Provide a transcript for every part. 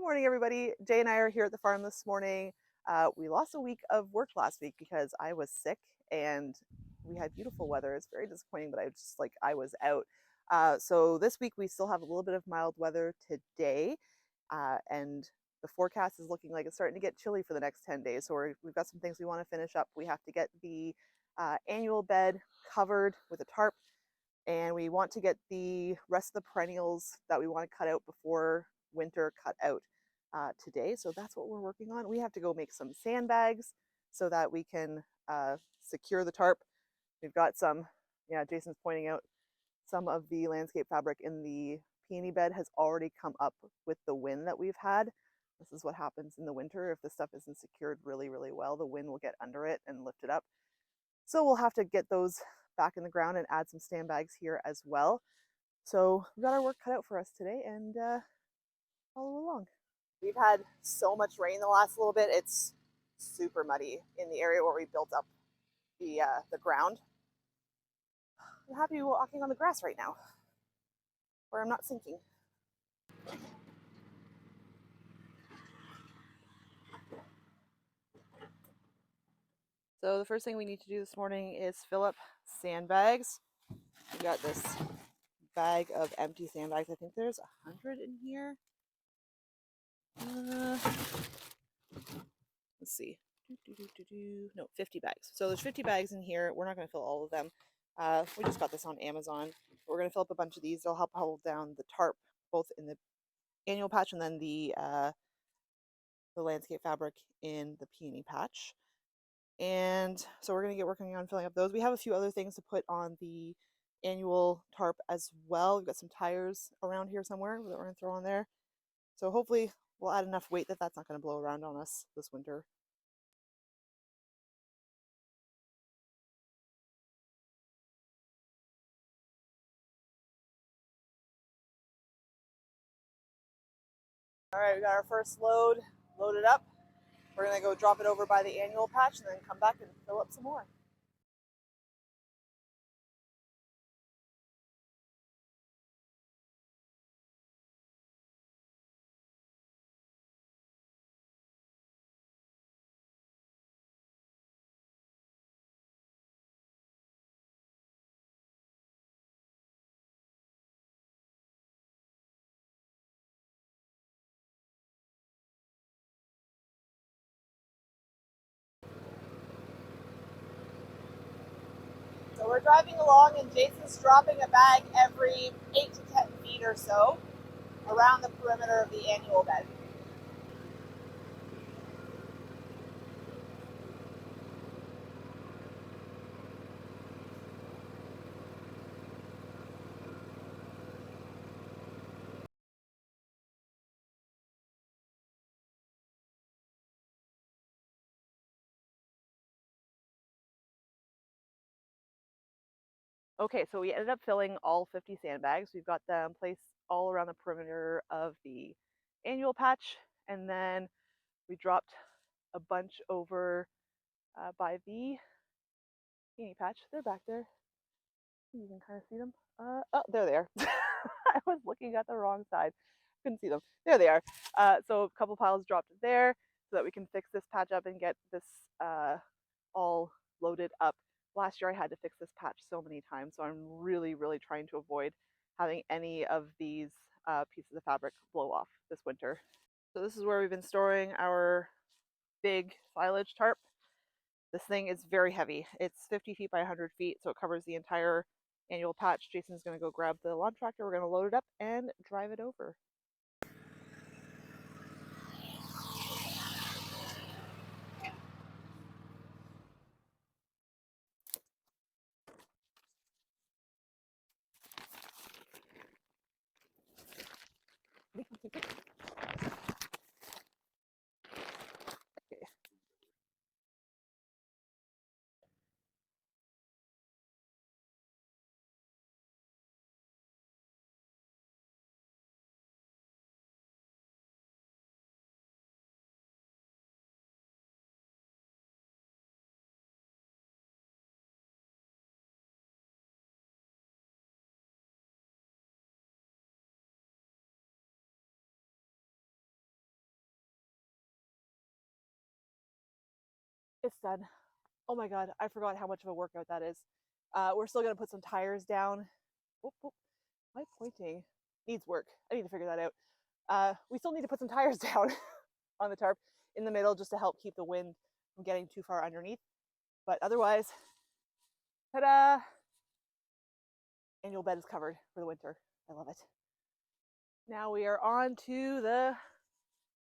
morning, everybody. Jay and I are here at the farm this morning. We lost a week of work last week because I was sick and we had beautiful weather. It's very disappointing, but I was out. So this week we still have a little bit of mild weather today, and the forecast is looking like it's starting to get chilly for the next 10 days. So we've got some things we want to finish up. We have to get the annual bed covered with a tarp, and we want to get the rest of the perennials that we want to cut out before winter cut out today. So that's what we're working on. We have to go make some sandbags so that we can secure the tarp. We've got some, yeah, Jason's pointing out some of the landscape fabric in the peony bed has already come up with the wind that we've had. This is what happens in the winter. If the stuff isn't secured really, really well, the wind will get under it and lift it up. So we'll have to get those back in the ground and add some sandbags here as well. So we've got our work cut out for us today, and follow along. We've had so much rain the last little bit. It's super muddy in the area where we built up the ground. I'm happy walking on the grass right now, where I'm not sinking. So the first thing we need to do this morning is fill up sandbags. We got this bag of empty sandbags. I think there's 100 in here. Let's see. No, 50 bags. So there's 50 bags in here. We're not going to fill all of them. We just got this on Amazon. We're going to fill up a bunch of these. They'll help hold down the tarp, both in the annual patch and then the landscape fabric in the peony patch. And so we're going to get working on filling up those. We have a few other things to put on the annual tarp as well. We've got some tires around here somewhere that we're going to throw on there. So hopefully we'll add enough weight that that's not going to blow around on us this winter. All right, we got our first load loaded up. We're gonna go drop it over by the annual patch and then come back and fill up some more. So we're driving along and Jason's dropping a bag every 8 to 10 feet or so around the perimeter of the annual bed. Okay, so we ended up filling all 50 sandbags. We've got them placed all around the perimeter of the annual patch, and then we dropped a bunch over by the peony patch. They're back there. You can kind of see them. Oh, there they are. I was looking at the wrong side. Couldn't see them. There they are. So a couple piles dropped there so that we can fix this patch up and get this all loaded up. Last year I had to fix this patch so many times, so I'm really, really trying to avoid having any of these pieces of fabric blow off this winter. So this is where we've been storing our big silage tarp. This thing is very heavy. It's 50 feet by 100 feet, so it covers the entire annual patch. Jason's going to go grab the lawn tractor. We're going to load it up and drive it over. It's done. Oh my God, I forgot how much of a workout that is. We're still gonna put some tires down. Whoop, whoop. My pointing needs work. I need to figure that out. We still need to put some tires down on the tarp in the middle just to help keep the wind from getting too far underneath. But otherwise, ta-da! Annual bed is covered for the winter. I love it. Now we are on to the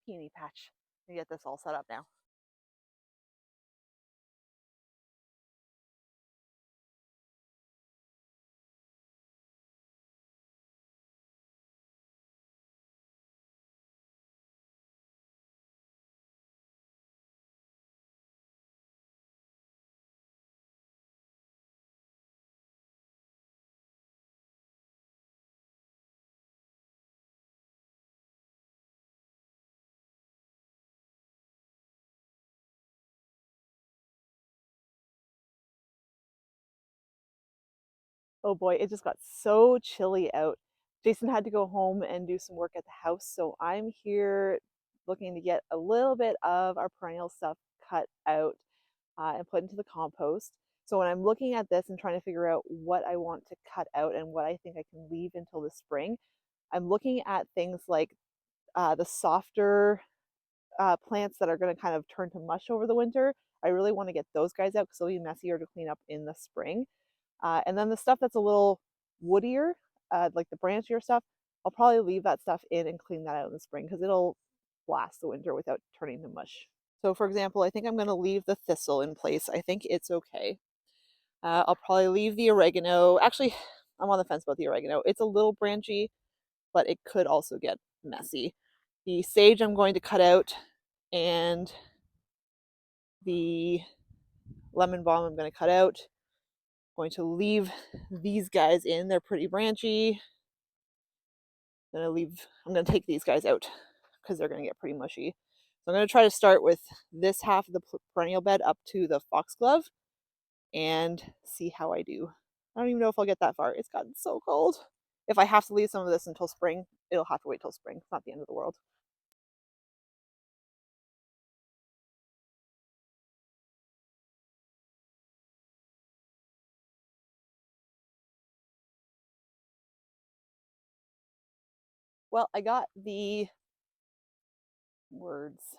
peony patch. Let me get this all set up now. Oh boy, it just got so chilly out. Jason had to go home and do some work at the house, so I'm here looking to get a little bit of our perennial stuff cut out and put into the compost. So when I'm looking at this and trying to figure out what I want to cut out and what I think I can leave until the spring, I'm looking at things like the softer plants that are going to kind of turn to mush over the winter. I really want to get those guys out because they'll be messier to clean up in the spring. And then the stuff that's a little woodier, like the branchier stuff, I'll probably leave that stuff in and clean that out in the spring because it'll last the winter without turning to mush. So for example, I think I'm going to leave the thistle in place. I think it's okay. I'll probably leave the oregano. Actually, I'm on the fence about the oregano. It's a little branchy, but it could also get messy. The sage I'm going to cut out, and the lemon balm I'm going to cut out. I'm going to leave these guys in. They're pretty branchy. I'm going to take these guys out because they're going to get pretty mushy. So I'm going to try to start with this half of the perennial bed up to the foxglove and see how I do. I don't even know if I'll get that far. It's gotten so cold. If I have to leave some of this until spring, it'll have to wait till spring. It's not the end of the world. Well, I got the words.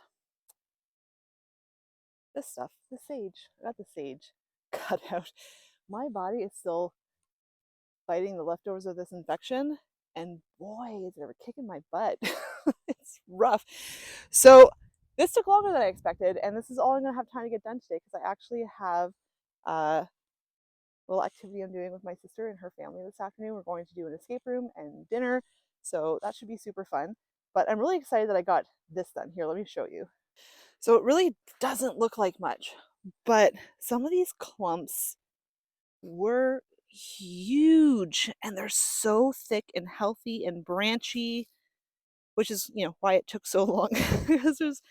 This stuff, the sage. I got the sage cut out. My body is still fighting the leftovers of this infection, and boy, is it ever kicking my butt. It's rough. So this took longer than I expected, and this is all I'm gonna have time to get done today because I actually have a little activity I'm doing with my sister and her family this afternoon. We're going to do an escape room and dinner, so that should be super fun. But I'm really excited that I got this done. Here, let me show you. So it really doesn't look like much, but some of these clumps were huge and they're so thick and healthy and branchy, which is, why it took so long because there's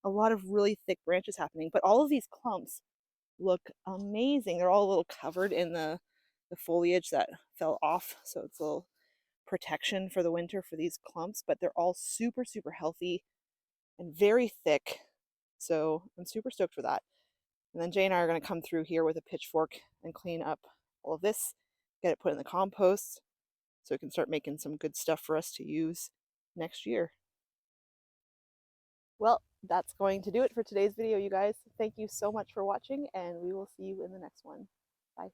a lot of really thick branches happening. But all of these clumps look amazing. They're all a little covered in the foliage that fell off, so it's a little protection for the winter for these clumps, but they're all super, super healthy and very thick. So I'm super stoked for that. And then Jay and I are going to come through here with a pitchfork and clean up all of this, get it put in the compost so we can start making some good stuff for us to use next year. Well, that's going to do it for today's video, you guys. Thank you so much for watching, and we will see you in the next one. Bye.